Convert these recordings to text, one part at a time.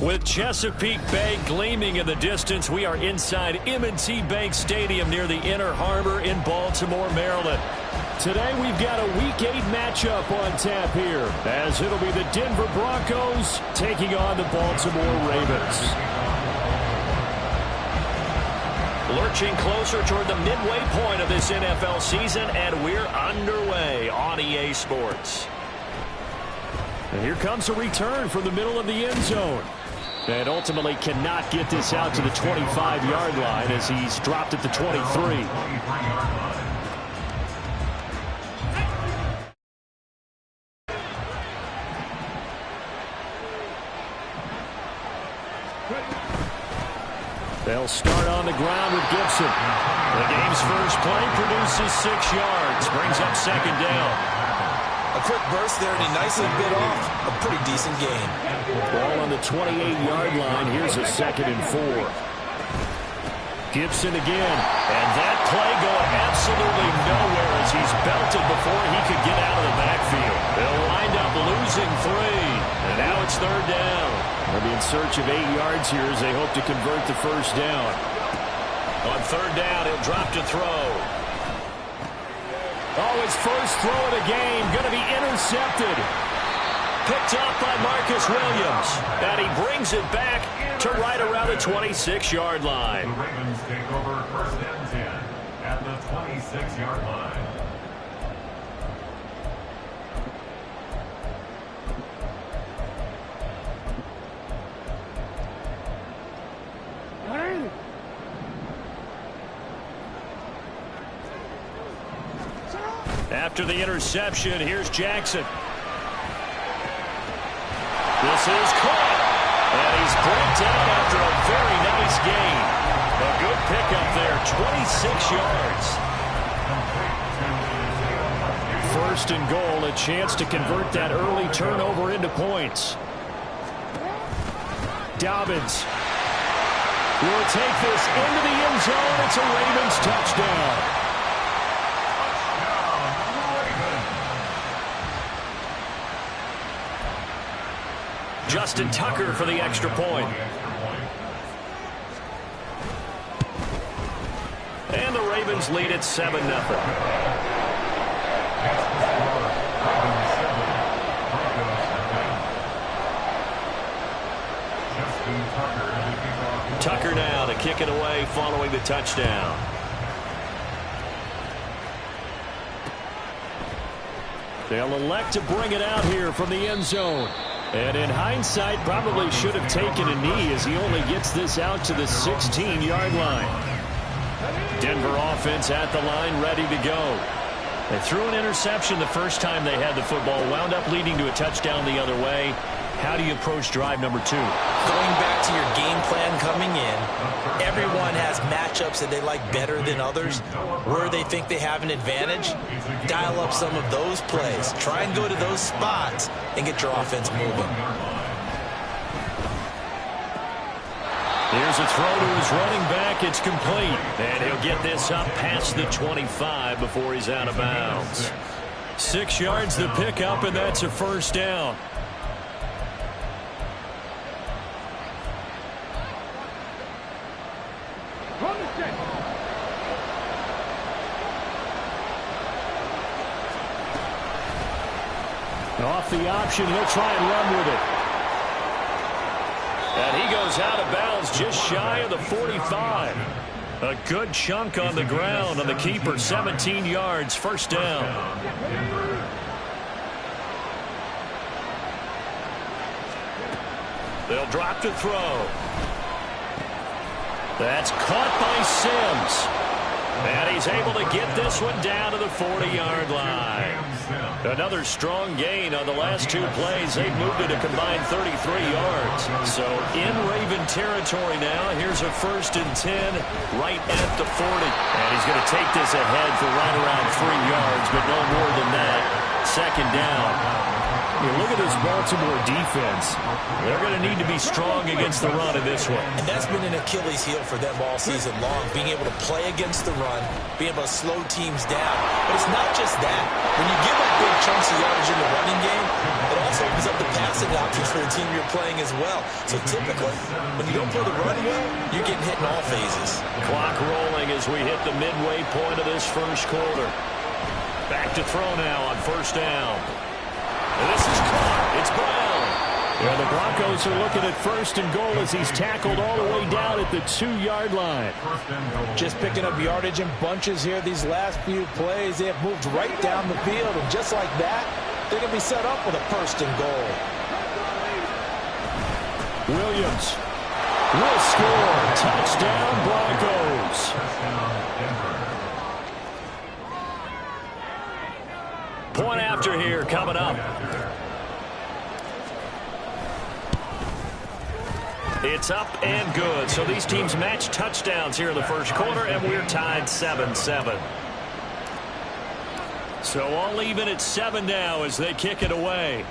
With Chesapeake Bay gleaming in the distance, we are inside M&T Bank Stadium near the Inner Harbor in Baltimore, Maryland. Today we've got a Week 8 matchup on tap here, as it'll be the Denver Broncos taking on the Baltimore Ravens. Lurching closer toward the midway point of this NFL season, and we're underway on EA Sports. And here comes a return from the middle of the end zone. And ultimately cannot get this out to the 25-yard line as he's dropped at the 23. They'll start on the ground with Gibson. The game's first play produces 6 yards, brings up second down. A quick burst there, and he nicely bit off a pretty decent gain. Ball on the 28-yard line. Here's a 2nd and 4. Gibson again. And that play going absolutely nowhere as he's belted before he could get out of the backfield. They'll wind up losing 3. And now it's 3rd down. They'll be in search of 8 yards here as they hope to convert the first down. On 3rd down, he'll drop to throw. Oh, his first throw of the game going to be intercepted. Picked up by Marcus Williams. And he brings it back to right around the 26-yard line. The Ravens take over 1st and 10 at the 26-yard line. After the interception, here's Jackson. This is caught. And he's brought down after a very nice gain. A good pickup there, 26 yards. 1st and goal, a chance to convert that early turnover into points. Dobbins will take this into the end zone. It's a Ravens touchdown. Justin Tucker for the extra point. And the Ravens lead at 7-0. Tucker now to kick it away following the touchdown. They'll elect to bring it out here from the end zone. And in hindsight, probably should have taken a knee as he only gets this out to the 16-yard line. Denver offense at the line, ready to go. They threw an interception the first time they had the football, wound up leading to a touchdown the other way. How do you approach drive number 2? Going back to your game plan coming in, everyone has matchups that they like better than others. Where they think they have an advantage, dial up some of those plays. Try and go to those spots and get your offense moving. Here's a throw to his running back. It's complete. And he'll get this up past the 25 before he's out of bounds. 6 yards the pickup, and that's a first down. Off the option, he'll try and run with it. And he goes out of bounds just shy of the 45. A good chunk on the ground on the keeper, 17 yards, first down. They'll drop to throw. That's caught by Sims. And he's able to get this one down to the 40-yard line. Another strong gain on the last two plays. They've moved it a combined 33 yards. So in Raven territory now. Here's a 1st and 10 right at the 40. And he's going to take this ahead for right around 3 yards, but no more than that. 2nd down. You look at this Baltimore defense. They're going to need to be strong against the run in this one. And that's been an Achilles heel for them all season long, being able to play against the run, being able to slow teams down. But it's not just that. When you give up big chunks of yardage in the running game, it also opens up the passing options for the team you're playing as well. So typically, when you don't play the run well, you're getting hit in all phases. Clock rolling as we hit the midway point of this first quarter. Back to throw now on 1st down. And this is caught. It's Brown. Yeah, the Broncos are looking at 1st and goal as he's tackled all the way down at the 2-yard line. Just picking up yardage in bunches here these last few plays. They have moved right down the field, and just like that, they're going to be set up with a 1st and goal. Williams will score. Touchdown, Broncos. Point after here coming up. It's up and good. So these teams match touchdowns here in the first quarter, and we're tied 7-7. So all even at 7 now as they kick it away.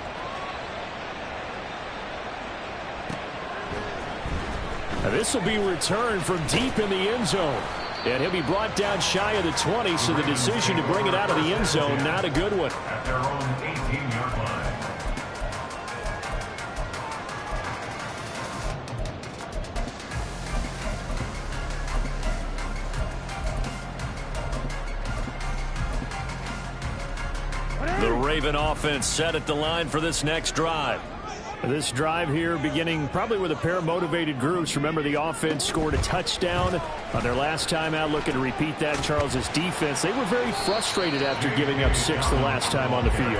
Now this will be returned from deep in the end zone. And he'll be brought down shy of the 20, so the decision to bring it out of the end zone, not a good one. At their own 18-yard line. The Raven offense set at the line for this next drive. This drive here beginning probably with a pair of motivated groups. Remember, the offense scored a touchdown on their last time out. Looking to repeat that. Charles's defense, they were very frustrated after giving up 6 the last time on the field.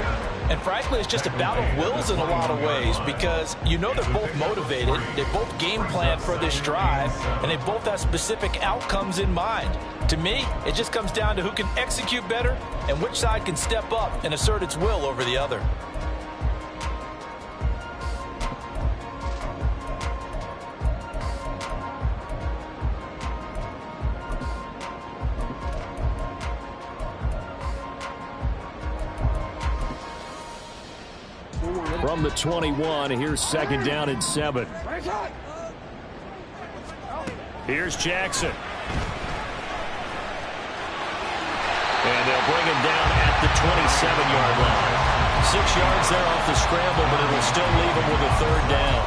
And frankly, it's just a battle of wills in a lot of ways, because you know they're both motivated, they both game plan for this drive, and they both have specific outcomes in mind. To me, it just comes down to who can execute better and which side can step up and assert its will over the other. From the 21, here's 2nd down and 7. Here's Jackson. And they'll bring him down at the 27-yard line. 6 yards there off the scramble, but it'll still leave him with a 3rd down.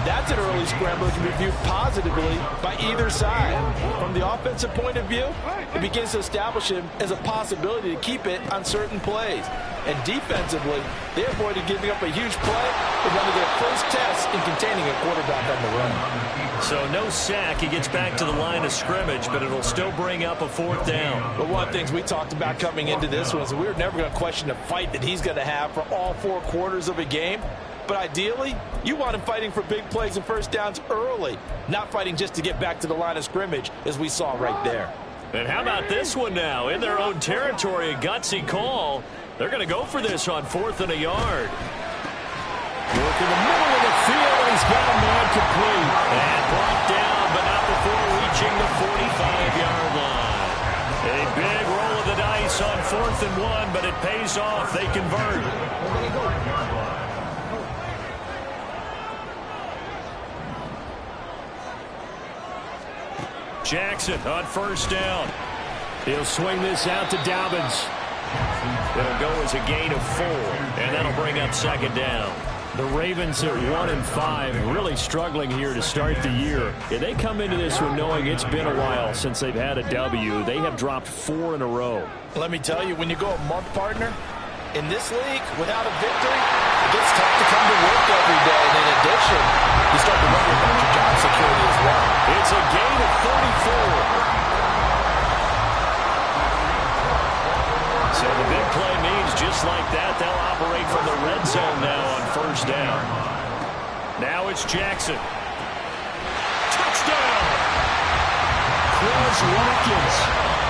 That's an early scramble that can be viewed positively by either side. From the offensive point of view, it begins to establish him as a possibility to keep it on certain plays. And defensively, they avoided giving up a huge play with one of their first tests in containing a quarterback on the run. So no sack. He gets back to the line of scrimmage, but it'll still bring up a 4th down. But one of the things we talked about coming into this one is we were never going to question the fight that he's going to have for all 4 quarters of a game. But ideally, you want him fighting for big plays and 1st downs early, not fighting just to get back to the line of scrimmage, as we saw right there. And how about this one now? In their own territory, a gutsy call. They're going to go for this on 4th and a yard. Work in the middle of the field, and he's got a man complete. And brought down, but not before reaching the 45-yard line. A big roll of the dice on 4th and 1, but it pays off. They convert. Jackson on 1st down. He'll swing this out to Dobbins. It'll go as a gain of 4, and that'll bring up 2nd down. The Ravens at 1-5, really struggling here to start the year. And they come into this one knowing it's been a while since they've had a W. They have dropped 4 in a row. Let me tell you, when you go a month, partner, in this league, without a victory, it gets tough to come to work every day. And in addition, you start to wonder about your job security as well. It's a gain of 34. So the big play means just like that, they'll operate from the red zone now on 1st down. Now it's Jackson. Touchdown! Quez Watkins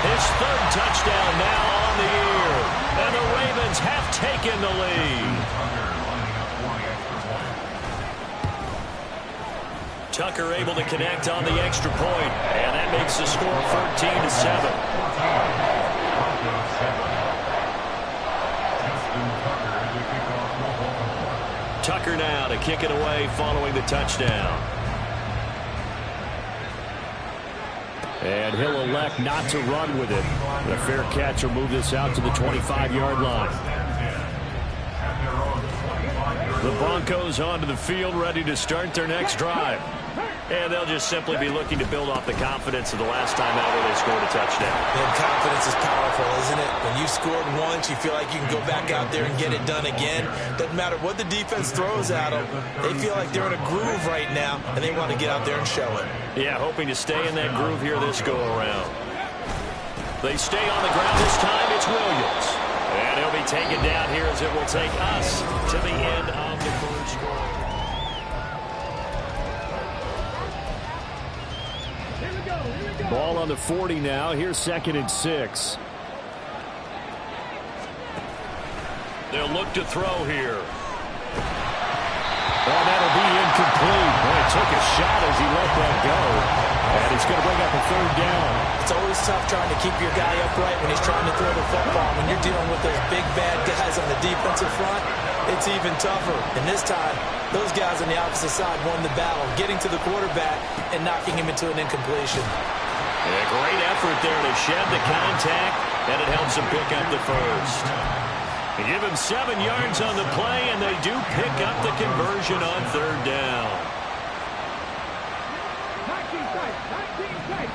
His third touchdown now on the year. And the Ravens have taken the lead. Tucker able to connect on the extra point, and that makes the score 14-7. Tucker now to kick it away following the touchdown. And he'll elect not to run with it. A fair catch will move this out to the 25-yard line. The Broncos onto the field, ready to start their next drive. And they'll just simply be looking to build off the confidence of the last time out where they scored a touchdown. And confidence is powerful, isn't it? When you scored once, you feel like you can go back out there and get it done again. Doesn't matter what the defense throws at them. They feel like they're in a groove right now, and they want to get out there and show it. Yeah, hoping to stay in that groove here this go-around. They stay on the ground this time. It's Williams. And he'll be taken down here as it will take us to the end of the first quarter. Ball on the 40 now. Here's 2nd and 6. They'll look to throw here. Oh, that'll be incomplete. Boy, took a shot as he let that go. And it's going to bring up a 3rd down. It's always tough trying to keep your guy upright when he's trying to throw the football. When you're dealing with those big, bad guys on the defensive front, it's even tougher. And this time, those guys on the opposite side won the battle, getting to the quarterback and knocking him into an incompletion. A great effort there to shed the contact, and it helps him pick up the first. They give him 7 yards on the play, and they do pick up the conversion on 3rd down. 19 safe.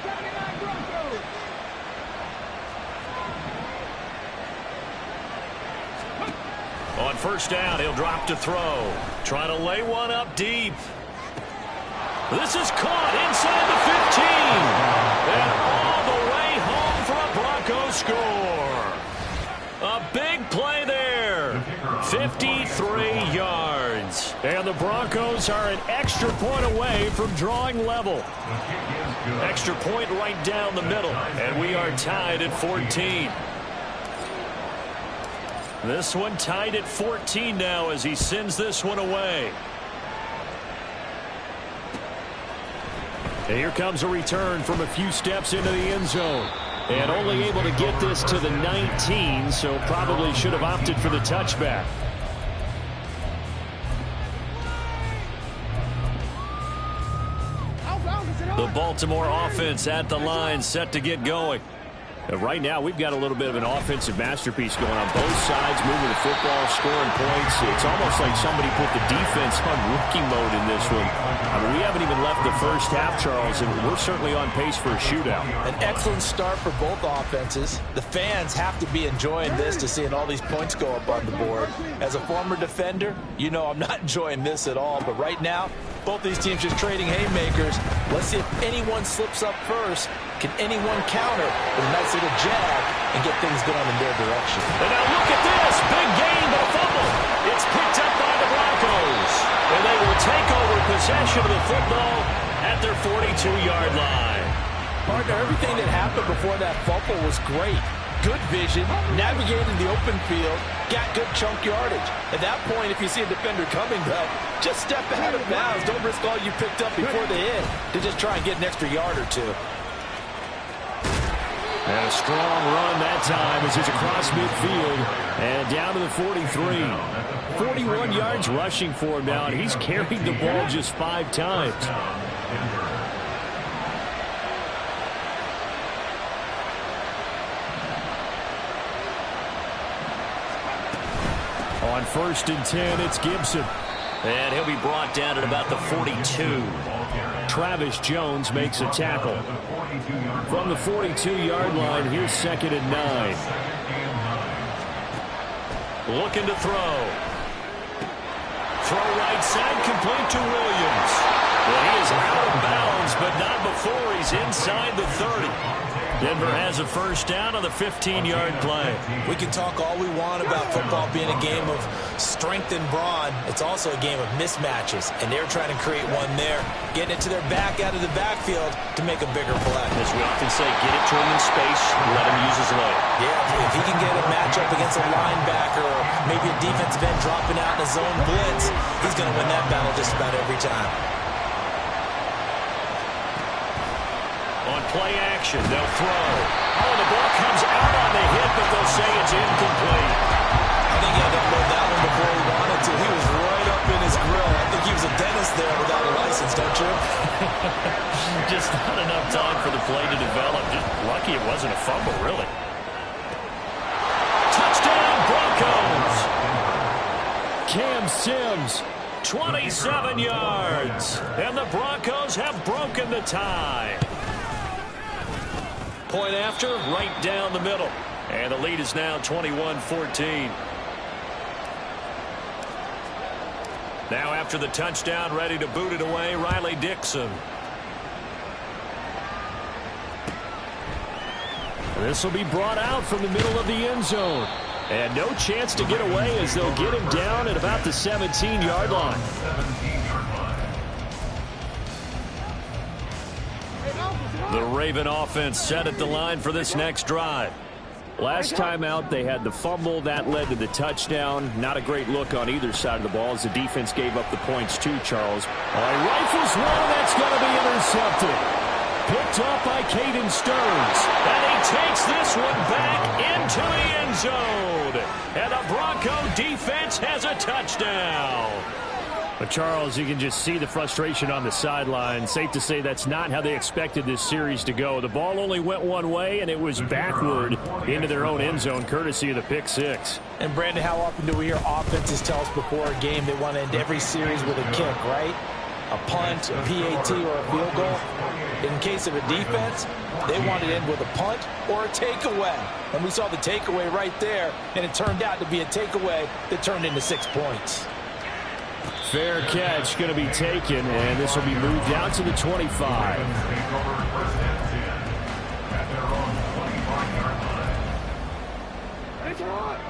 79 Broncos. On 1st down, he'll drop to throw. Trying to lay one up deep. This is caught inside the 15. And all the way home for a Broncos score. A big play there. 53 yards. And the Broncos are an extra point away from drawing level. Extra point right down the middle. And we are tied at 14. This one tied at 14 now as he sends this one away. And here comes a return from a few steps into the end zone. And only able to get this to the 19, so probably should have opted for the touchback. The Baltimore offense at the line, set to get going. Right now, we've got a little bit of an offensive masterpiece going on both sides, moving the football, scoring points. It's almost like somebody put the defense on rookie mode in this one. I mean, we haven't even left the first half, Charles, and we're certainly on pace for a shootout. An excellent start for both offenses. The fans have to be enjoying this to seeing all these points go up on the board. As a former defender, you know I'm not enjoying this at all. But right now, both these teams just trading haymakers. Let's see if anyone slips up first. Can anyone counter with a nice little jab and get things going in their direction? And now look at this. Big gain, but a fumble. It's picked up by the Broncos. And they will take over possession of the football at their 42-yard line. Partner, everything that happened before that fumble was great. Good vision, navigated the open field, got good chunk yardage. At that point, if you see a defender coming, though, just step out of bounds. Don't risk all you picked up before they hit to just try and get an extra yard or two. And a strong run that time as he's across midfield and down to the 43. 41 yards rushing for him now, and he's carried the ball just 5 times. On 1st and 10, it's Gibson. And he'll be brought down at about the 42. Travis Jones makes a tackle. From the 42-yard line, here's 2nd and 9. Looking to throw. Throw right side, complete to Williams. Well, he is out of bounds, but not before he's inside the 30. Denver has a first down on the 15-yard play. We can talk all we want about football being a game of strength and brawn. It's also a game of mismatches, and they're trying to create one there, getting it to their back out of the backfield to make a bigger play. As we often say, get it to him in space, let him use his leg. Yeah, if he can get a matchup against a linebacker or maybe a defensive end dropping out in a zone blitz, he's going to win that battle just about every time. On play action, they'll throw. Oh, the ball comes out on the hit, but they'll say it's incomplete. I think he had to upload that one before he wanted to. He was right up in his grill. I think he was a dentist there without a license, don't you? Just not enough time for the play to develop. Just lucky it wasn't a fumble, really. Touchdown, Broncos! Cam Sims, 27 yards. And the Broncos have broken the tie. Point after, right down the middle. And the lead is now 21-14. Now after the touchdown, ready to boot it away, Riley Dixon. This will be brought out from the middle of the end zone. And no chance to get away as they'll get him down at about the 17-yard line. The Raven offense set at the line for this next drive. Last time out, they had the fumble. That led to the touchdown. Not a great look on either side of the ball as the defense gave up the points too, Charles. Rifles one, that's going to be intercepted. Picked up by Caden Stearns. And he takes this one back into the end zone. And the Bronco defense has a touchdown. But Charles, you can just see the frustration on the sideline. Safe to say that's not how they expected this series to go. The ball only went one way, and it was backward into their own end zone, courtesy of the pick six. And, Brandon, how often do we hear offenses tell us before a game they want to end every series with a kick, right? A punt, a PAT, or a field goal. In case of a defense, they want to end with a punt or a takeaway. And we saw the takeaway right there, and it turned out to be a takeaway that turned into 6 points. Fair catch going to be taken, and this will be moved down to the 25.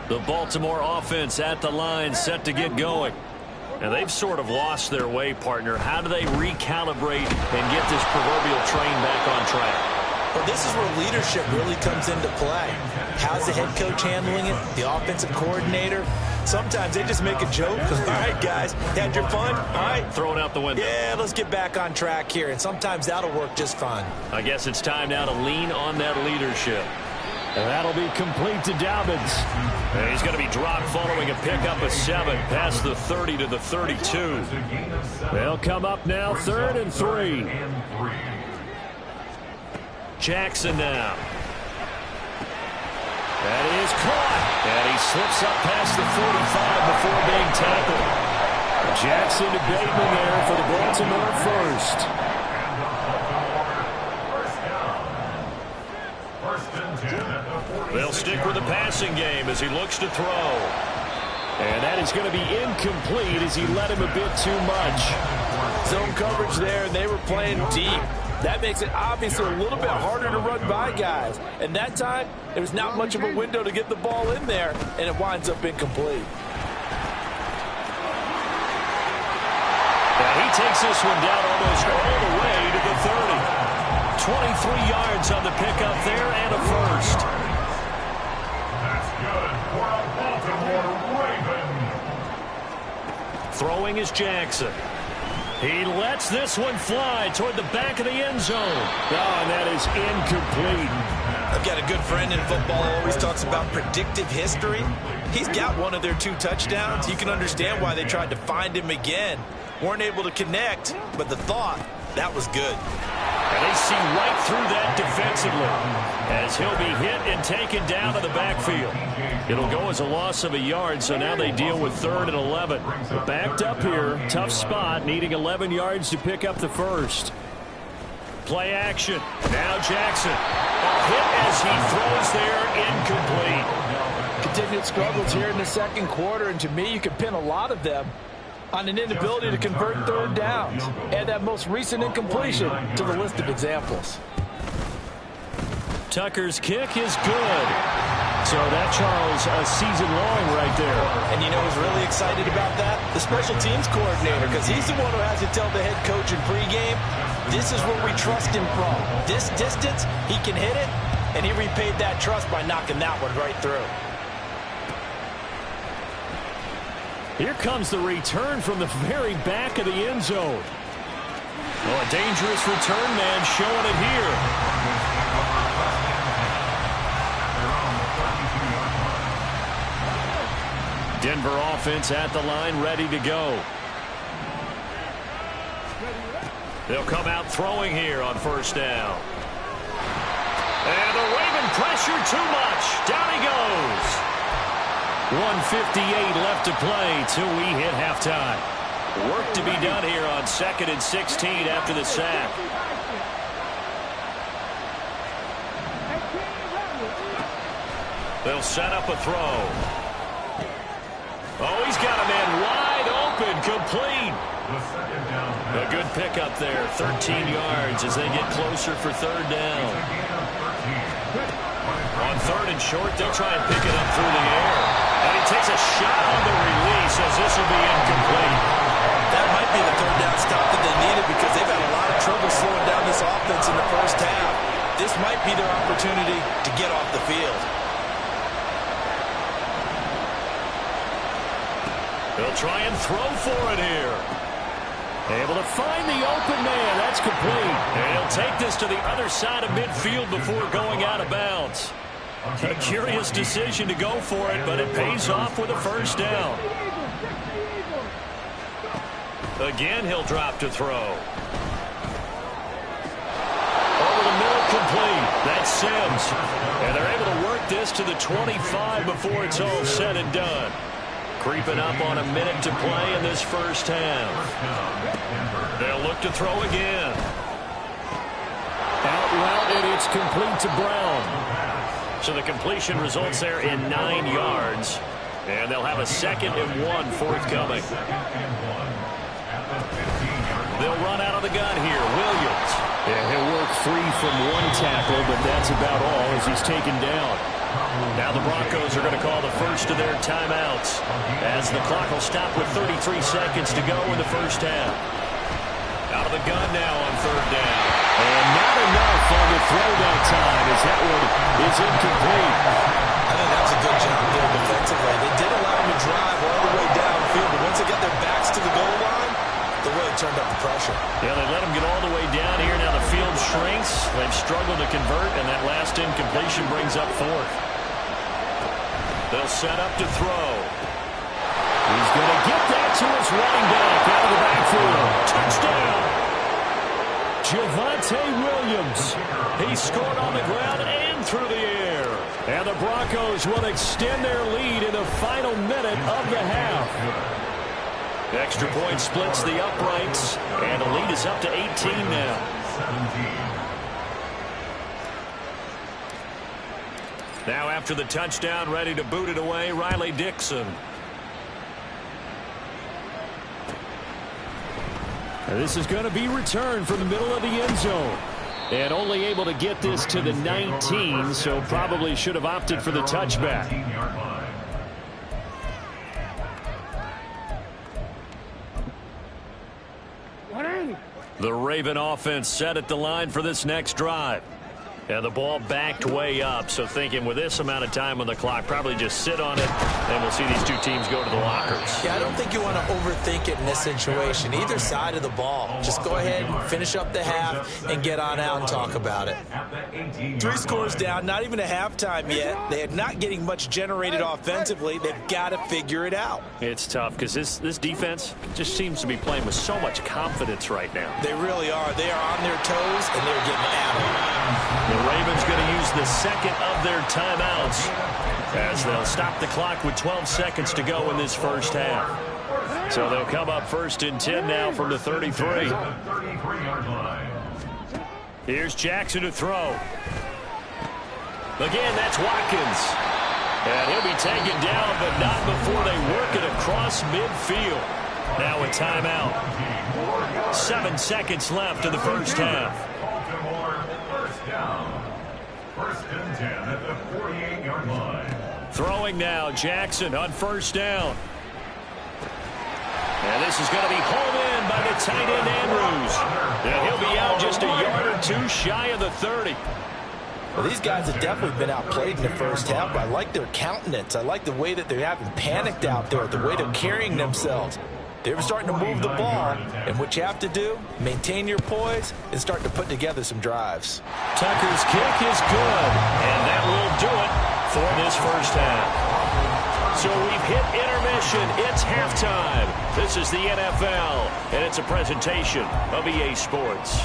The Baltimore offense at the line, set to get going. And they've sort of lost their way, partner. How do they recalibrate and get this proverbial train back on track? Well, this is where leadership really comes into play. How's the head coach handling it? The offensive coordinator? Sometimes they just make a joke. All right, guys, had your fun? All right. Throw it out the window. Yeah, let's get back on track here. And sometimes that'll work just fine. I guess it's time now to lean on that leadership. And that'll be complete to Dobbins. And he's going to be dropped following a pickup of 7 past the 30 to the 32. They'll come up now 3rd and 3. Jackson now. That is caught. And he slips up past the 45 before being tackled. Jackson to Bateman there for the Baltimore first. They'll stick with the passing game as he looks to throw. And that is going to be incomplete as he let him a bit too much. Zone coverage there, and they were playing deep. That makes it obviously a little bit harder to run by guys. And that time, there was not much of a window to get the ball in there, and it winds up incomplete. And he takes this one down almost all the way to the 30. 23 yards on the pickup there and a first. That's good for a Baltimore Raven. Throwing is Jackson. He lets this one fly toward the back of the end zone. Oh, and that is incomplete. I've got a good friend in football who always talks about predictive history. He's got one of their 2 touchdowns. You can understand why they tried to find him again. Weren't able to connect, but the thought, that was good. And they see right through that defensively as he'll be hit and taken down to the backfield. It'll go as a loss of a yard, so now they deal with 3rd and 11. Backed up here, tough spot, needing 11 yards to pick up the first. Play action. Now Jackson. A hit as he throws there, incomplete. Continued struggles here in the second quarter, and to me, you can pin a lot of them on an inability to convert third downs. Add that most recent incompletion to the list of examples. Tucker's kick is good. So that, Charles, a season long right there. And you know who's really excited about that? The special teams coordinator, because he's the one who has to tell the head coach in pregame, this is where we trust him from. This distance, he can hit it, and he repaid that trust by knocking that one right through. Here comes the return from the very back of the end zone. Oh, a dangerous return man showing it here. Denver offense at the line, ready to go. They'll come out throwing here on first down. And the Raven pressure too much. Down he goes. 1:58 left to play till we hit halftime. Work to be done here on 2nd and 16 after the sack. They'll set up a throw. Oh, he's got a man wide open, complete. A good pickup there, 13 yards as they get closer for third down. On 3rd and short, they'll try and pick it up through the air. And he takes a shot on the release as this will be incomplete. That might be the third down stop that they needed because they've had a lot of trouble slowing down this offense in the first half. This might be their opportunity to get off the field. They'll try and throw for it here. Able to find the open man. That's complete. And he'll take this to the other side of midfield before going out of bounds. A curious decision to go for it, but it pays off with a first down. Again, he'll drop to throw. Over the middle, complete. That's Sims. And they're able to work this to the 25 before it's all said and done. Creeping up on a minute to play in this first half. They'll look to throw again. Out route, and it's complete to Brown. So the completion results there in 9 yards. And they'll have a 2nd and 1 forthcoming. They'll run out of the gun here. Williams. Yeah, he'll work free from one tackle, but that's about all as he's taken down. Now the Broncos are going to call the first of their timeouts as the clock will stop with 33 seconds to go in the first half. Out of the gun now on 3rd down. And not enough on the throw that time as that one is incomplete. I think that's a good job there defensively. They did allow them to drive all the way downfield, but once they got their backs to the goal line, they really turned up the pressure. Yeah, they let them get all the way down here. Now the field shrinks. They've struggled to convert, and that last incompletion brings up 4th. They'll set up to throw. He's going to get that to his running back out of the backfield. Touchdown! Javonte Williams. He scored on the ground and through the air. And the Broncos will extend their lead in the final minute of the half. The extra point splits the uprights, and the lead is up to 18 now. Now after the touchdown, ready to boot it away, Riley Dixon. And this is going to be returned from the middle of the end zone. And only able to get this to the 19, so probably should have opted for the touchback. The Raven offense set at the line for this next drive. And the ball backed way up, so thinking with this amount of time on the clock, probably just sit on it, and we'll see these two teams go to the lockers. Yeah, I don't think you want to overthink it in this situation. Either side of the ball. Just go ahead and finish up the half and get on out and talk about it. 3 scores down, not even a halftime yet. They are not getting much generated offensively. They've got to figure it out. It's tough because this defense just seems to be playing with so much confidence right now. They really are. They are on their toes, and they're getting at them. The Ravens going to use the 2nd of their timeouts as they'll stop the clock with 12 seconds to go in this first half. So they'll come up 1st and 10 now from the 33. Here's Jackson to throw. Again, that's Watkins. And he'll be taken down, but not before they work it across midfield. Now a timeout. 7 seconds left in the first half. Baltimore first down. First and 10 at the 48-yard line. Throwing now, Jackson on first down. And this is going to be hauled in by the tight end, Andrews. And he'll be out just a yard or two shy of the 30. Well, these guys have definitely been outplayed in the first half, but I like their countenance. I like the way that they haven't panicked out there, the way they're carrying themselves. They're starting to move the ball, and what you have to do, maintain your poise and start to put together some drives. Tucker's kick is good, and that will do it for this first half. So we've hit intermission. It's halftime. This is the NFL, and it's a presentation of EA Sports.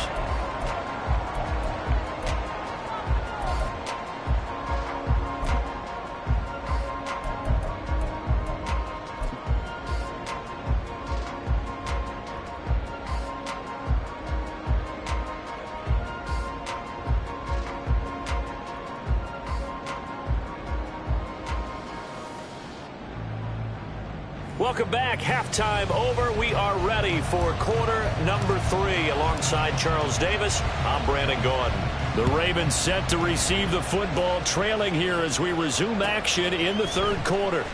Welcome back. Halftime over. We are ready for quarter number 3. Alongside Charles Davis, I'm Brandon Gordon. The Ravens set to receive the football, trailing here as we resume action in the third quarter.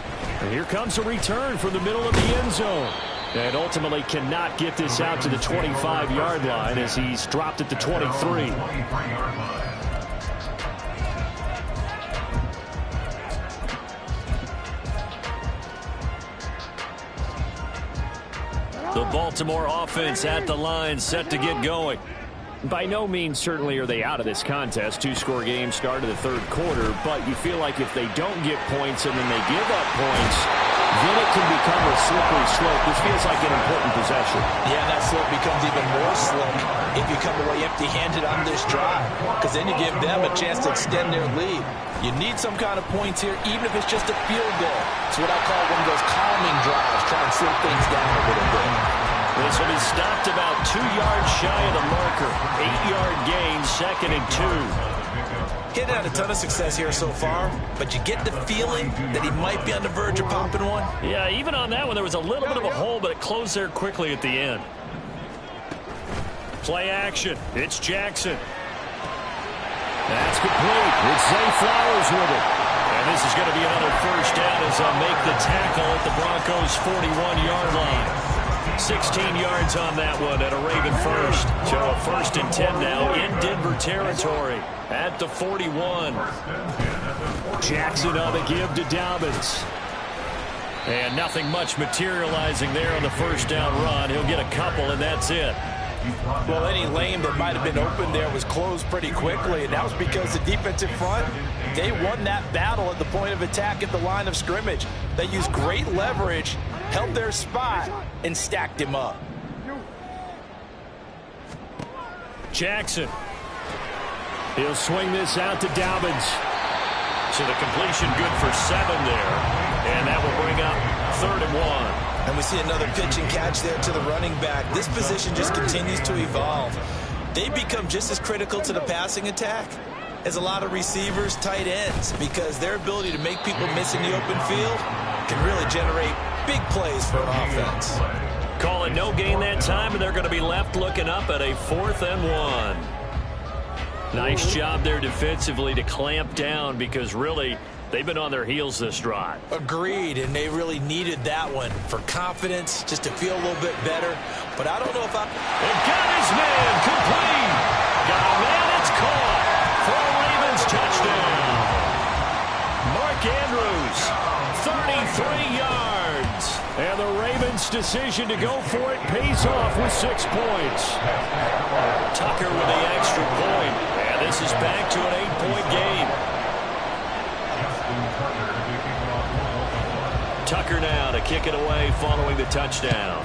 And here comes a return from the middle of the end zone. And ultimately cannot get this out to the 25-yard line as he's dropped at the 23. The Baltimore offense at the line, set to get going. By no means certainly are they out of this contest. 2-score game start of the third quarter, but you feel like if they don't get points and then they give up points, then it can become a slippery slope. This feels like an important possession. Yeah, that slope becomes even more slick if you come away empty-handed on this drive, because then you give them a chance to extend their lead. You need some kind of points here, even if it's just a field goal. It's what I call one of those calming drives, try and slow things down a little bit. This will be stopped about 2 yards shy of the marker. 8-yard gain, 2nd and 2. He's had a ton of success here so far, but you get the feeling that he might be on the verge of popping one. Yeah, even on that one, there was a little bit of a hole, but it closed there quickly at the end. Play action. It's Jackson. That's complete. It's Zay Flowers with it. And this is going to be another first down as they'll make the tackle at the Broncos' 41-yard line. 16 yards on that one at a Raven first. So a 1st and 10 now in Denver territory at the 41. Jackson on the give to Dobbins. And nothing much materializing there on the first down run. He'll get a couple, and that's it. Well, any lane that might have been open there was closed pretty quickly, and that was because the defensive front, they won that battle at the point of attack at the line of scrimmage. They used great leverage, held their spot, and stacked him up. Jackson. He'll swing this out to Dobbins. So the completion good for 7 there. And that will bring up 3rd and 1. And we see another pitch and catch there to the running back. This position just continues to evolve. They become just as critical to the passing attack as a lot of receivers, tight ends, because their ability to make people miss in the open field can really generate big plays for an offense. Call it no gain that time, and they're going to be left looking up at a 4th and 1. Nice job there defensively to clamp down, because really they've been on their heels this drive. Agreed, and they really needed that one for confidence, just to feel a little bit better. But I don't know if And got his man complete. Got a man, it's caught for a Ravens touchdown. Mark Andrews, 33 yards. And the Ravens' decision to go for it pays off with 6 points. Tucker with the extra point. And this is back to an 8-point game. Tucker now to kick it away following the touchdown.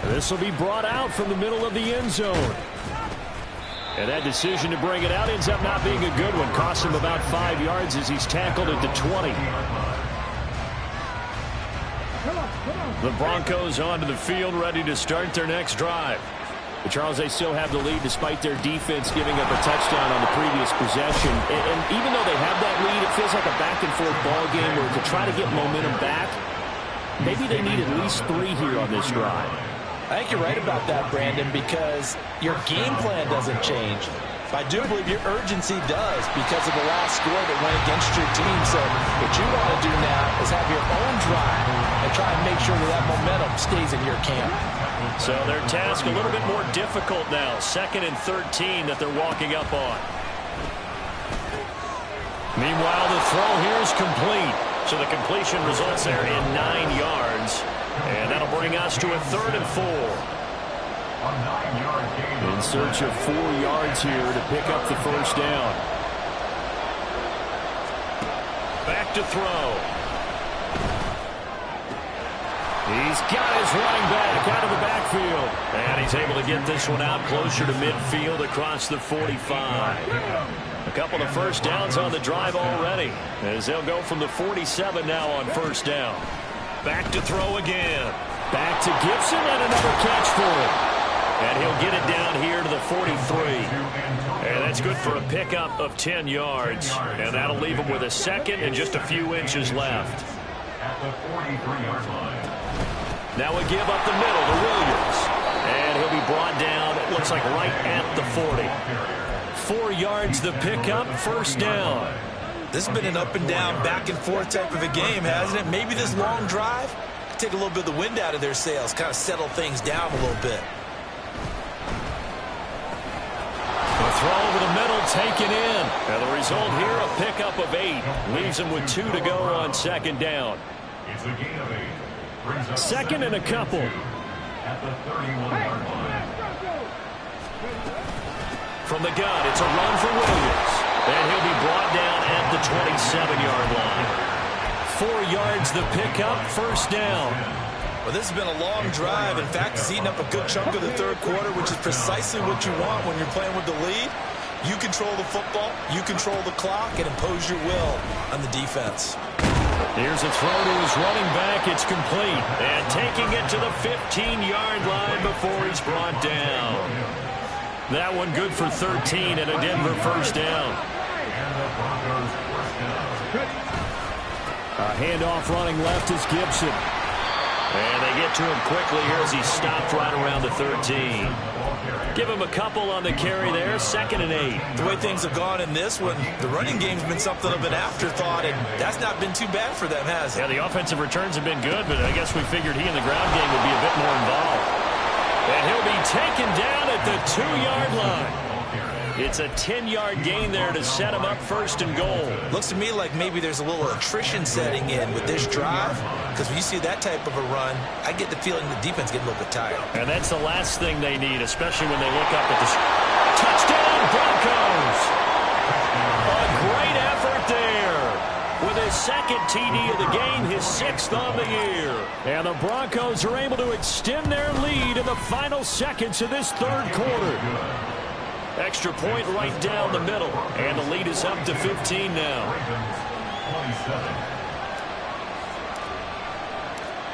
This will be brought out from the middle of the end zone. And that decision to bring it out ends up not being a good one. Costs him about 5 yards as he's tackled at the 20. The Broncos onto the field ready to start their next drive. But Charles, they still have the lead despite their defense giving up a touchdown on the previous possession. And even though they have that lead, it feels like a back-and-forth ball game where to try to get momentum back, maybe they need at least 3 here on this drive. I think you're right about that, Brandon, because your game plan doesn't change. I do believe your urgency does because of the last score that went against your team. So what you want to do now is have your own drive and try and make sure that momentum stays in your camp. So their task a little bit more difficult now. 2nd and 13 that they're walking up on. Meanwhile, the throw here is complete. So the completion results there in 9 yards. And that'll bring us to a 3rd and 4. In search of 4 yards here to pick up the first down. Back to throw. He's got his running back out of the backfield. And he's able to get this one out closer to midfield across the 45. A couple of first downs on the drive already, as they'll go from the 47 now on first down. Back to throw again. Back to Gibson and another catch for him. And he'll get it down here to the 43. And that's good for a pickup of 10 yards. And that'll leave him with a 2nd and just a few inches left. At the 43-yard line. Now we give up the middle to Williams. And he'll be brought down, it looks like right at the 40. 4 yards the pickup, first down. This has been an up and down, back and forth type of a game, hasn't it? Maybe this long drive could take a little bit of the wind out of their sails, kind of settle things down a little bit. The throw over the middle taken in. And the result here, a pickup of 8. Leaves him with 2 to go on 2nd down. It's a gain of 8. 2nd and a couple. At the 31-yard line. From the gun, it's a run for Williams. And he'll be brought down at the 27-yard line. 4 yards the pickup, first down. Well, this has been a long drive. In fact, it's eaten up a good chunk of the 3rd quarter, which is precisely what you want when you're playing with the lead. You control the football, you control the clock, and impose your will on the defense. Here's a throw to his running back. It's complete. And taking it to the 15-yard line before he's brought down. That one good for 13 and a Denver first down. A handoff running left is Gibson. And they get to him quickly here as he stopped right around the 13. Give him a couple on the carry there, 2nd and 8. The way things have gone in this one, the running game's been something of an afterthought, and that's not been too bad for them, has it? Yeah, the offensive returns have been good, but I guess we figured he in the ground game would be a bit more involved. And he'll be taken down at the 2-yard line. It's a 10-yard gain there to set him up 1st and goal. Looks to me like maybe there's a little attrition setting in with this drive, because when you see that type of a run, I get the feeling the defense getting a little bit tired. And that's the last thing they need, especially when they look up at the touchdown Broncos. A great effort there. With his 2nd TD of the game, his 6th on the year. And the Broncos are able to extend their lead in the final seconds of this 3rd quarter. Extra point right down the middle. And the lead is up to 15 now.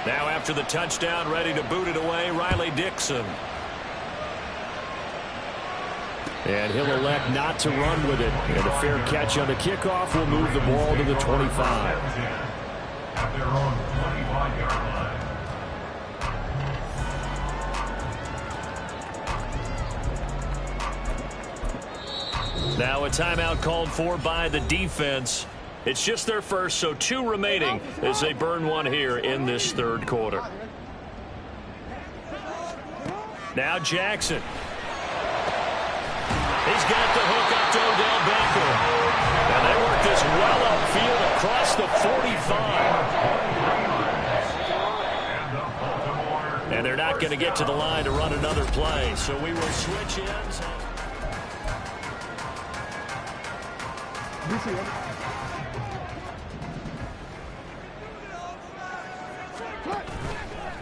Now after the touchdown, ready to boot it away, Riley Dixon. And he'll elect not to run with it. And a fair catch on the kickoff will move the ball to the 25. At their own 25-yard line. Now a timeout called for by the defense. It's just their first, so 2 remaining as they burn one here in this 3rd quarter. Now Jackson. He's got the hook up to Odell Beckham. And they work this well upfield across the 45. And they're not going to get to the line to run another play, so we will switch ends.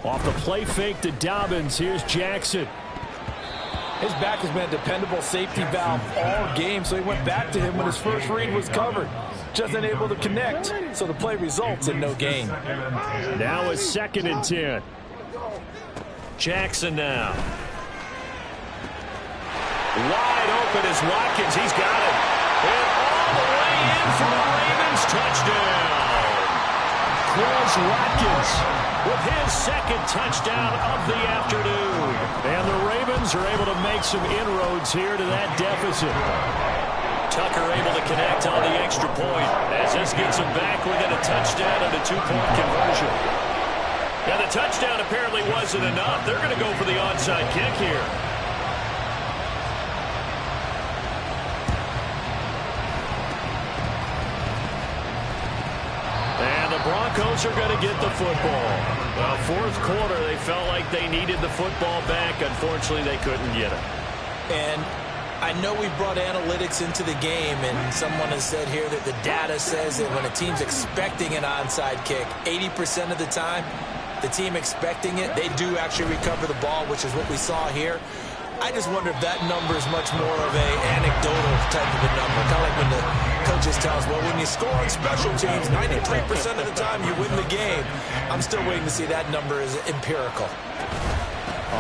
Off the play fake to Dobbins. Here's Jackson. His back has been a dependable safety valve all game, so he went back to him when his first read was covered. Just unable to connect, so the play results in no gain. Now a 2nd and 10. Jackson now. Wide open is Watkins. He's got it. And all the way in for the Ravens touchdown. Quez Watkins with his second touchdown of the afternoon. And the Ravens are able to make some inroads here to that deficit. Tucker able to connect on the extra point as this gets him back within a touchdown and a two-point conversion. Now the touchdown apparently wasn't enough. They're going to go for the onside kick here. Broncos are going to get the football. Well, fourth quarter, they felt like they needed the football back. Unfortunately, they couldn't get it. And I know we brought analytics into the game, and someone has said here that the data says that when a team's expecting an onside kick, 80% of the time, the team expecting it, they do actually recover the ball, which is what we saw here. I just wonder if that number is much more of a anecdotal type of a number. Kind of like when the coaches tell us, well, when you score on special teams, 93% of the time you win the game. I'm still waiting to see that number is empirical.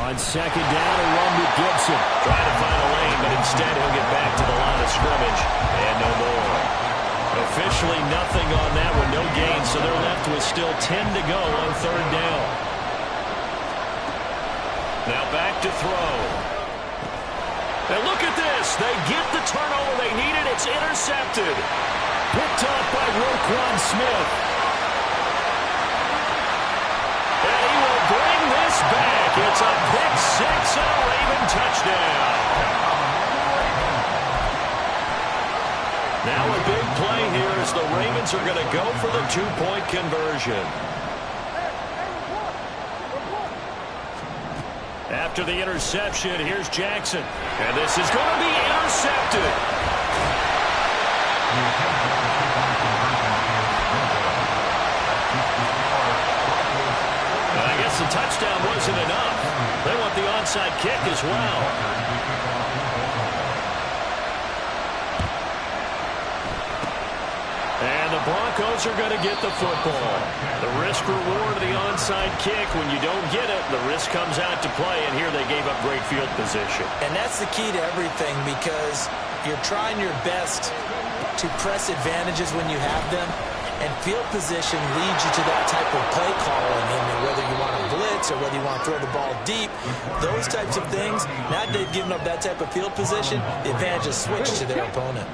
On second down, a run with Gibson. Trying to find a lane, but instead he'll get back to the line of scrimmage. And no more. Officially nothing on that one, no gain, so they're left with still 10 to go on third down. Now back to throw. And look at this. They get the turnover they needed. It's intercepted. Picked off by Roquan Smith. And he will bring this back. It's a pick six and a Raven touchdown. Now a big play here as the Ravens are going to go for the two-point conversion. After the interception, here's Jackson. And this is going to be intercepted. I guess the touchdown wasn't enough. They want the onside kick as well. And the Broncos are going to get the football. The risk-reward of the onside kick, when you don't get it, the risk comes out to play, and here they gave up great field position. And that's the key to everything, because you're trying your best to press advantages when you have them, and field position leads you to that type of play calling. I mean, whether you want to blitz or whether you want to throw the ball deep, those types of things, now that they've given up that type of field position, the advantage is switched to their opponent.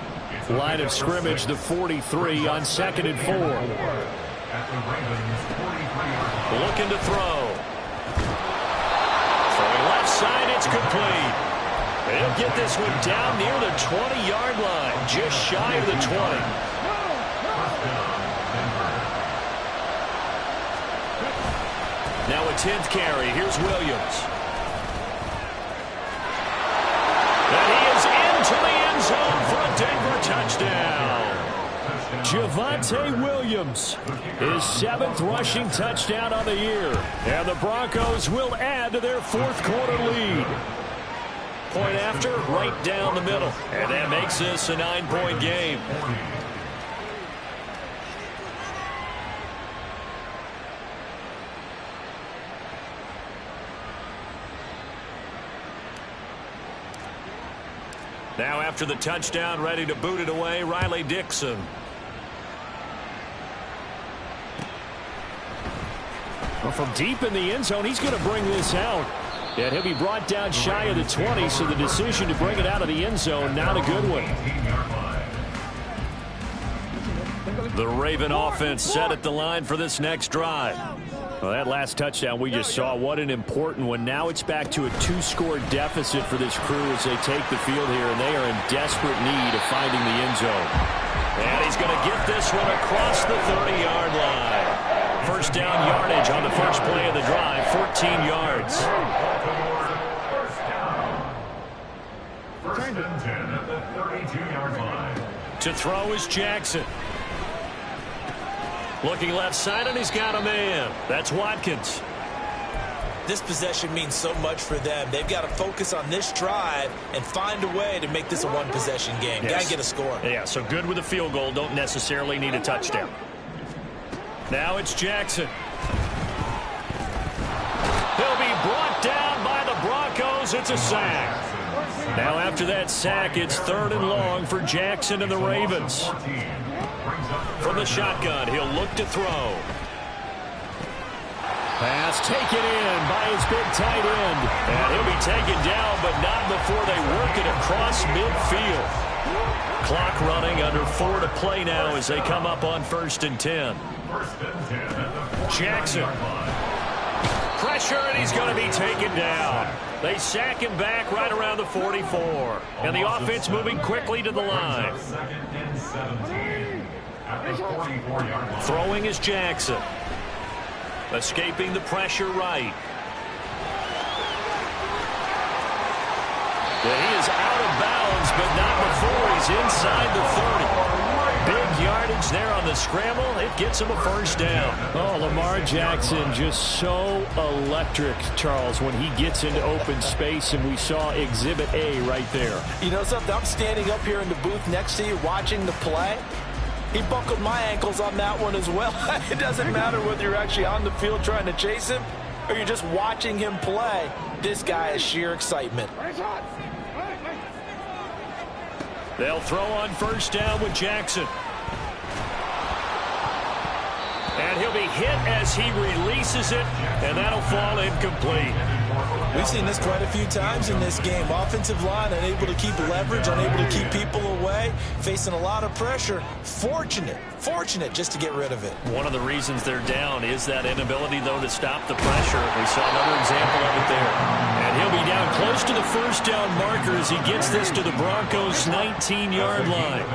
Line of scrimmage, the 43 on 2nd and 4. Looking to throw. Throwing left side, it's complete. They'll get this one down near the 20-yard line, just shy of the 20. Now a 10th carry. Here's Williams. And he is into the end zone for a Denver touchdown. Javonte Williams, his 7th rushing touchdown on the year. And the Broncos will add to their fourth quarter lead. Point after, right down the middle. And that makes this a 9-point game. Now after the touchdown, ready to boot it away, Riley Dixon. Well, from deep in the end zone, he's going to bring this out. And he'll be brought down shy of the 20, so the decision to bring it out of the end zone, not a good one. The Raven offense set at the line for this next drive. Well, that last touchdown we just saw, what an important one. Now it's back to a 2-score deficit for this crew as they take the field here, and they are in desperate need of finding the end zone. And he's going to get this one across the 30-yard line. First down yardage on the first play of the drive, 14 yards. First and 10 at the 32-yard line. To throw is Jackson. Looking left side, and he's got a man. That's Watkins. This possession means so much for them. They've got to focus on this drive and find a way to make this a one-possession game. Yes. Got to get a score. Yeah, so good with a field goal. Don't necessarily need a touchdown. Now it's Jackson. He'll be brought down by the Broncos. It's a sack. Now after that sack, it's 3rd and long for Jackson and the Ravens. From the shotgun, he'll look to throw. Pass taken in by his big tight end. And he'll be taken down, but not before they work it across midfield. Clock running, under 4 to play now as they come up on 1st and 10. Jackson. Pressure, and he's going to be taken down. They sack him back right around the 44. And the offense moving quickly to the line. Throwing is Jackson. Escaping the pressure right. And he is out of bounds, but not before he's inside the 30. Big yardage there on the scramble. It gets him a 1st down. Oh, Lamar Jackson just so electric, Charles, when he gets into open space, and we saw Exhibit A right there. You know something? I'm standing up here in the booth next to you watching the play. He buckled my ankles on that one as well. It doesn't matter whether you're actually on the field trying to chase him or you're just watching him play. This guy is sheer excitement. They'll throw on 1st down with Jackson. And he'll be hit as he releases it, and that'll fall incomplete. We've seen this quite a few times in this game. Offensive line unable to keep leverage, unable to keep people away, facing a lot of pressure. Fortunate just to get rid of it. One of the reasons they're down is that inability, though, to stop the pressure. We saw another example of it there. And he'll be down close to the 1st down marker as he gets this to the Broncos' 19-yard line.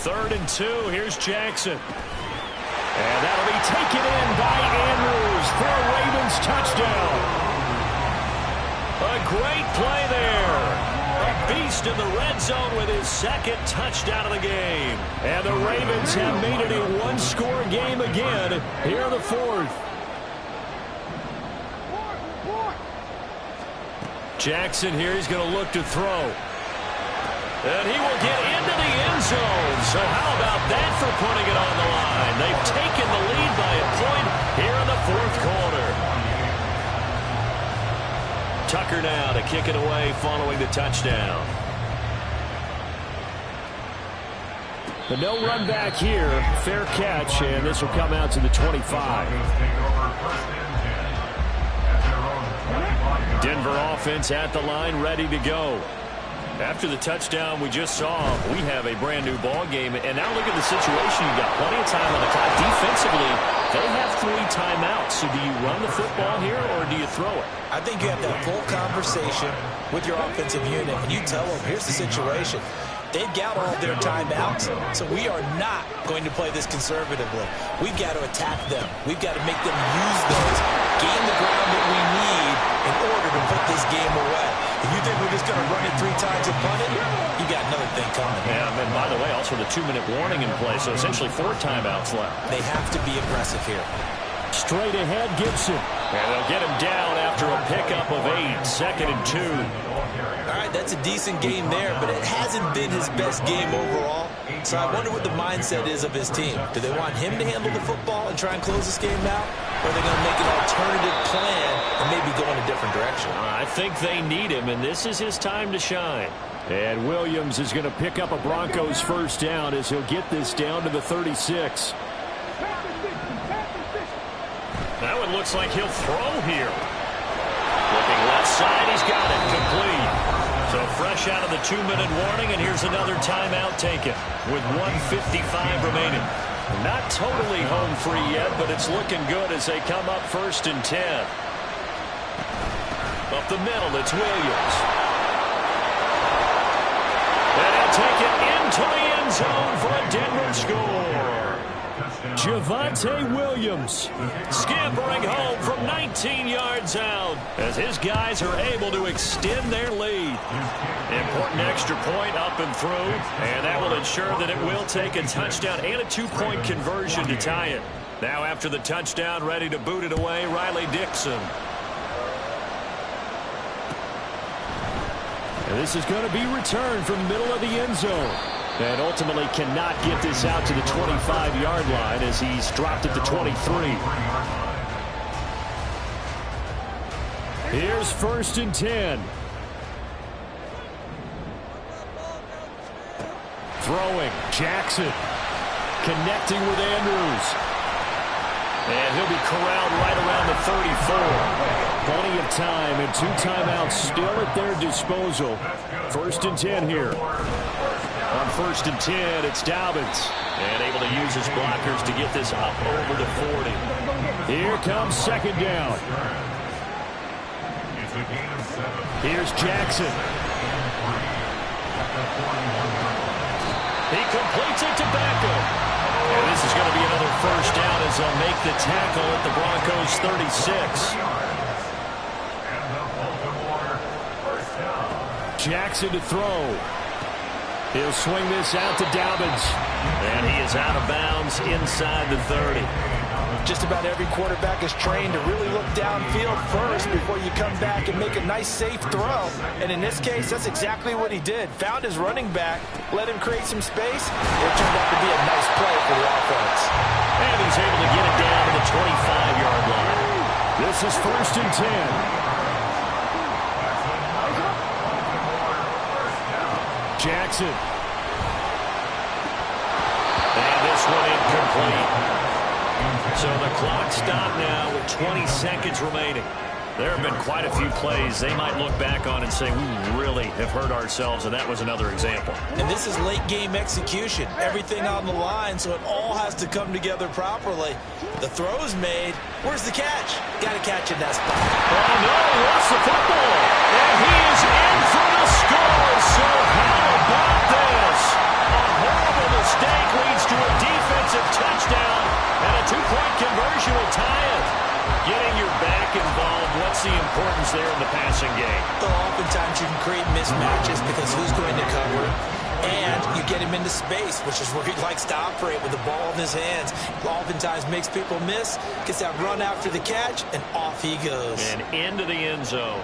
3rd and 2. Here's Jackson. And that'll be taken in by Andrews for a Ravens touchdown. A great play there. A beast in the red zone with his 2nd touchdown of the game. And the Ravens have made it a 1-score game again here in the 4th. Jackson here, he's going to look to throw. And he will get into the end zone. So how about that for putting it on the line? They've taken the lead by a point here in the 4th quarter. Tucker now to kick it away following the touchdown. The no run back here. Fair catch, and this will come out to the 25. Denver offense at the line, ready to go. After the touchdown we just saw, we have a brand new ball game. And now look at the situation. You've got plenty of time on the clock. Defensively, they have 3 timeouts. So do you run the football here or do you throw it? I think you have that full conversation with your offensive unit, and you tell them, here's the situation. They've got all their timeouts, so we are not going to play this conservatively. We've got to attack them. We've got to make them use those, gain the ground that we need in order to put this game away. If you think we're just going to run it 3 times and punt it, you got another thing coming. Yeah, and by the way, also the 2-minute warning in play, so essentially 4 timeouts left. They have to be aggressive here. Straight ahead, Gibson. And they'll get him down after a pickup of 8, 2nd and 2. All right, that's a decent game there, but it hasn't been his best game overall. So I wonder what the mindset is of his team. Do they want him to handle the football and try and close this game out? Or are they going to make an alternative plan and maybe go in a different direction? I think they need him, and this is his time to shine. And Williams is going to pick up a Broncos 1st down as he'll get this down to the 36. That one looks like he'll throw here. Looking left side, he's got it complete. So fresh out of the 2-minute warning, and here's another timeout taken with 1:55 remaining. Not totally home free yet, but it's looking good as they come up 1st and 10. Up the middle, it's Williams. And he'll take it into the end zone for a Denver score. Javonte Williams scampering home from 19 yards out as his guys are able to extend their lead. Important extra point up and through, and that will ensure that it will take a touchdown and a 2-point conversion to tie it. Now after the touchdown, ready to boot it away, Riley Dixon. And this is going to be returned from the middle of the end zone. And ultimately cannot get this out to the 25-yard line as he's dropped it to 23. Here's 1st and 10. Throwing, Jackson. Connecting with Andrews. And he'll be corralled right around the 34. Plenty of time and 2 timeouts still at their disposal. 1st and 10 here. On 1st and 10, it's Dobbins. And able to use his blockers to get this up over to 40. Here comes 2nd down. Here's Jackson. He completes it to Beckham. And this is going to be another 1st down as they'll make the tackle at the Broncos 36. Jackson to throw. He'll swing this out to Dobbins. And he is out of bounds inside the 30. Just about every quarterback is trained to really look downfield first before you come back and make a nice, safe throw. And in this case, that's exactly what he did. Found his running back, let him create some space. It turned out to be a nice play for the offense. And he's able to get it down to the 25-yard line. This is 1st and 10. Jackson. And this one incomplete. So the clock stopped now with 20 seconds remaining. There have been quite a few plays they might look back on and say, we really have hurt ourselves, and that was another example. And this is late game execution. Everything on the line, so it all has to come together properly. The throw's made. Where's the catch? Got to catch in that spot. Oh, no, he lost the football. And he is in for the score. So how about this? A horrible mistake leads to a defensive touchdown, and a 2-point conversion will tie it. Getting your back involved, what's the importance there in the passing game? Well, oftentimes you can create mismatches because who's going to cover it? And you get him into space, which is where he likes to operate with the ball in his hands. Oftentimes makes people miss, gets that run after the catch, and off he goes. And into the end zone.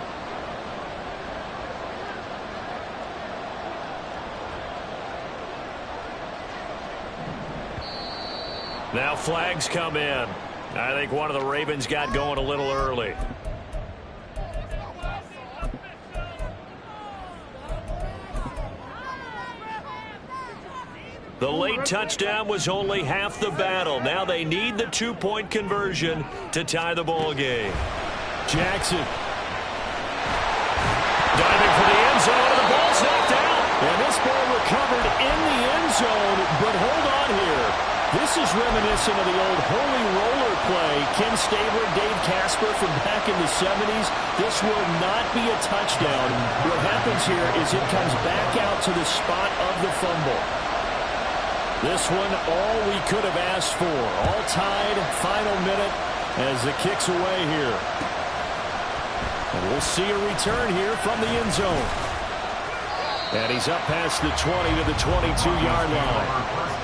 Now flags come in. I think one of the Ravens got going a little early. The late touchdown was only half the battle. Now they need the 2-point conversion to tie the ball game. Jackson. Diving for the end zone, and the ball's knocked out. And this ball recovered in the end zone, but hold on here. This is reminiscent of the old holy roller play. Ken Stabler, Dave Casper from back in the 70s. This will not be a touchdown. What happens here is it comes back out to the spot of the fumble. This one, all we could have asked for. All tied, final minute as the kick's away here. And we'll see a return here from the end zone. And he's up past the 20 to the 22-yard line.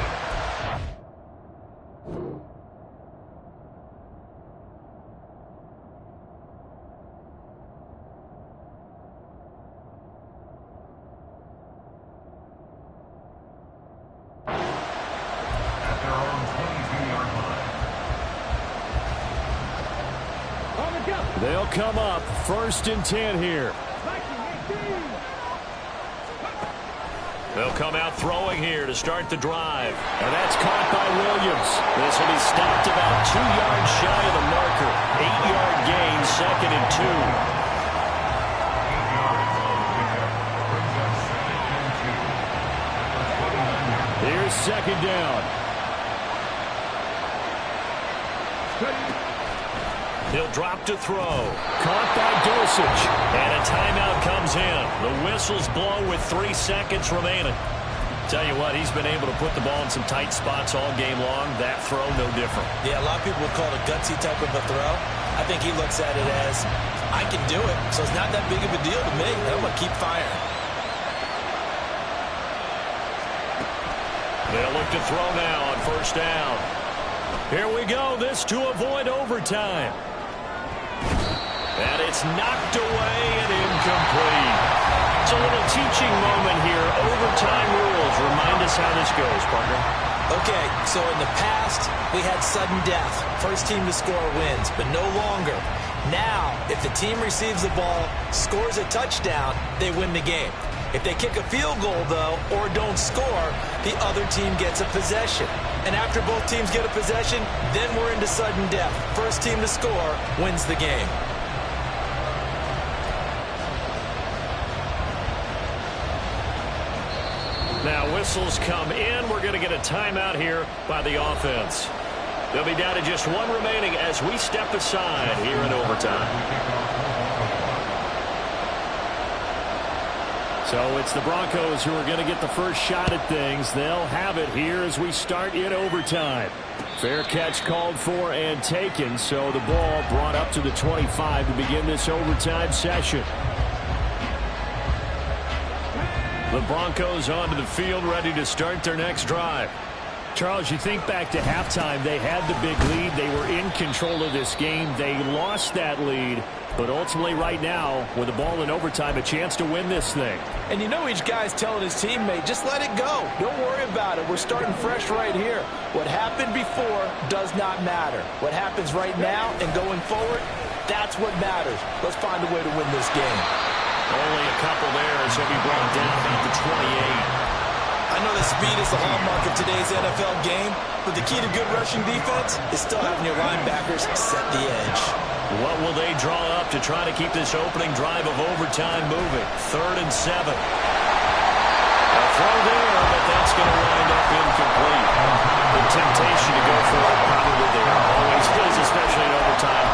They'll come up 1st and 10 here. They'll come out throwing here to start the drive. And that's caught by Williams. This will be stopped about 2 yards shy of the marker. 8-yard gain, 2nd and 2. Here's 2nd down. He'll drop to throw. Caught by Dulcich. And a timeout comes in. The whistles blow with 3 seconds remaining. Tell you what, he's been able to put the ball in some tight spots all game long. That throw, no different. Yeah, a lot of people would call it a gutsy type of a throw. I think he looks at it as, I can do it, so it's not that big of a deal to me. I'm going to keep firing. They'll look to throw now on 1st down. Here we go. This to avoid overtime. And it's knocked away and incomplete. It's a little teaching moment here. Overtime rules. Remind us how this goes, partner. Okay, so in the past, we had sudden death. First team to score wins, but no longer. Now, if If the team receives the ball, scores a touchdown, they win the game. If they kick a field goal, though, or don't score, the other team gets a possession. And after both teams get a possession, then we're into sudden death. First team to score wins the game. Now whistles come in. We're going to get a timeout here by the offense. They'll be down to just one remaining as we step aside here in overtime. So it's the Broncos who are going to get the first shot at things. They'll have it here as we start in overtime. Fair catch called for and taken, so the ball brought up to the 25 to begin this overtime session. The Broncos onto the field, ready to start their next drive. Charles, you think back to halftime, they had the big lead. They were in control of this game. They lost that lead, but ultimately right now, with the ball in overtime, a chance to win this thing. And you know each guy's telling his teammate, just let it go. Don't worry about it. We're starting fresh right here. What happened before does not matter. What happens right now and going forward, that's what matters. Let's find a way to win this game. Only a couple there as he'll be brought down about the 28. I know that speed is the hallmark of today's NFL game, but the key to good rushing defense is still having your linebackers set the edge. What will they draw up to try to keep this opening drive of overtime moving? 3rd and 7. A throw there, but that's going to wind up incomplete. The temptation to go for it probably there. Always is, especially in overtime.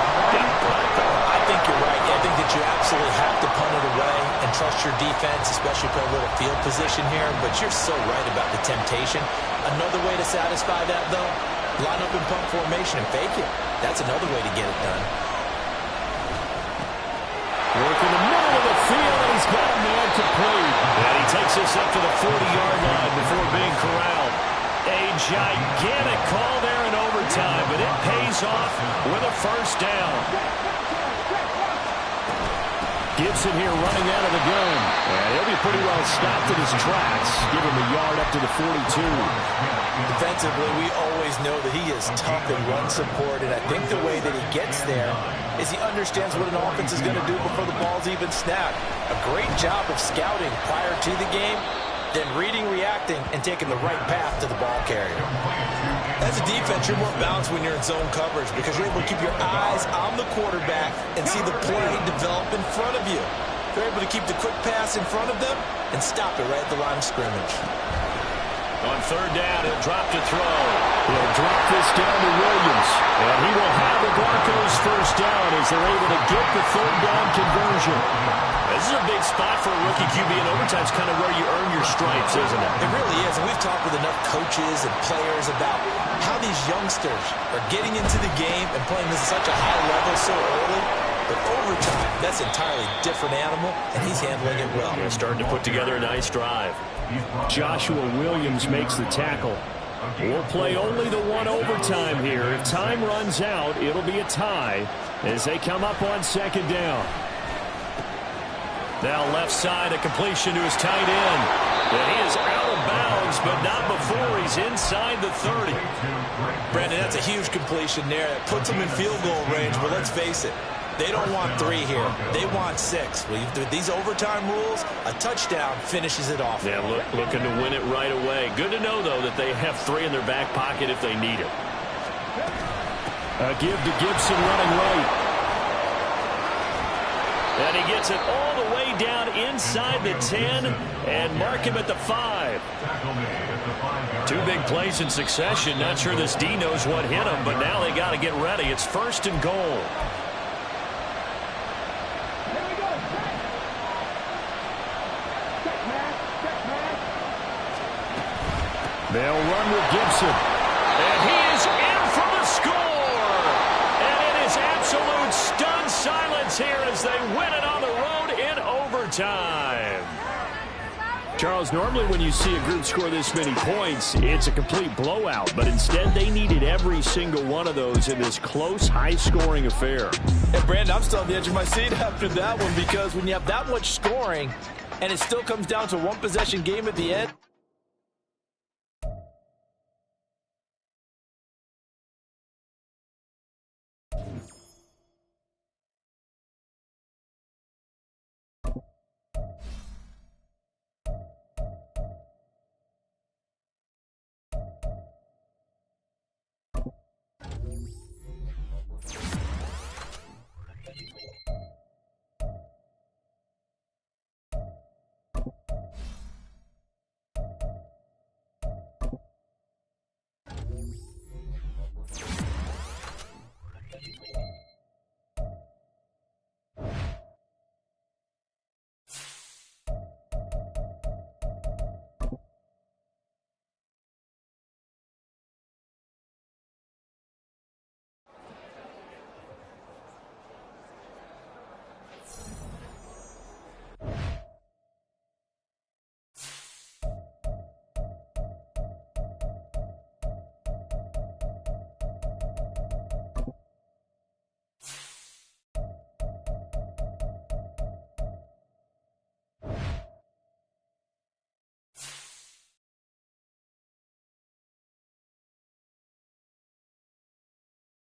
I think you're right. I think that you absolutely have to punt it away and trust your defense, especially for a little field position here. But you're so right about the temptation. Another way to satisfy that, though, line up in punt formation and fake it. That's another way to get it done. Work in the middle of the field, and he's got a man complete. And he takes this up to the 40-yard line before being corralled. A gigantic call there in overtime, but it pays off with a first down. Gibson here running out of the gun. And he'll be pretty well stopped in his tracks. Give him a yard up to the 42. Defensively, we always know that he is tough in run support, and I think the way that he gets there is he understands what an offense is going to do before the ball's even snapped. A great job of scouting prior to the game, then reading, reacting, and taking the right path to the ball carrier. As a defense, you're more balanced when you're in zone coverage because you're able to keep your eyes on the quarterback and see the play develop in front of you. You're able to keep the quick pass in front of them and stop it right at the line of scrimmage. On 3rd down, he'll drop to throw. He'll drop this down to Williams. And he will have the Broncos first down as they're able to get the 3rd down conversion. This is a big spot for a rookie QB, and overtime's kind of where you earn your stripes, isn't it? It really is, and we've talked with enough coaches and players about how these youngsters are getting into the game and playing this at such a high level so early. But overtime, that's an entirely different animal, and he's handling it well. They're starting to put together a nice drive. Joshua Williams makes the tackle. We'll play only the one overtime here. If time runs out, it'll be a tie as they come up on 2nd down. Now left side, a completion to his tight end. And he is out of bounds, but not before he's inside the 30. Brandon, that's a huge completion there. That puts him in field goal range, but let's face it, they don't want 3 here. They want 6. With these overtime rules, a touchdown finishes it off. Yeah, looking to win it right away. Good to know, though, that they have 3 in their back pocket if they need it. A give to Gibson running right. And he gets it all the way down inside the 10 and mark him at the 5. 2 big plays in succession. Not sure this D knows what hit him, but now they got to get ready. It's 1st and goal. They'll run with Gibson. And he is in for the score. And it is absolute stunned silence here as they win it on the road in overtime. Charles, normally when you see a group score this many points, it's a complete blowout. But instead, they needed every single one of those in this close, high-scoring affair. And, Brandon, I'm still on the edge of my seat after that one because when you have that much scoring and it still comes down to one possession game at the end,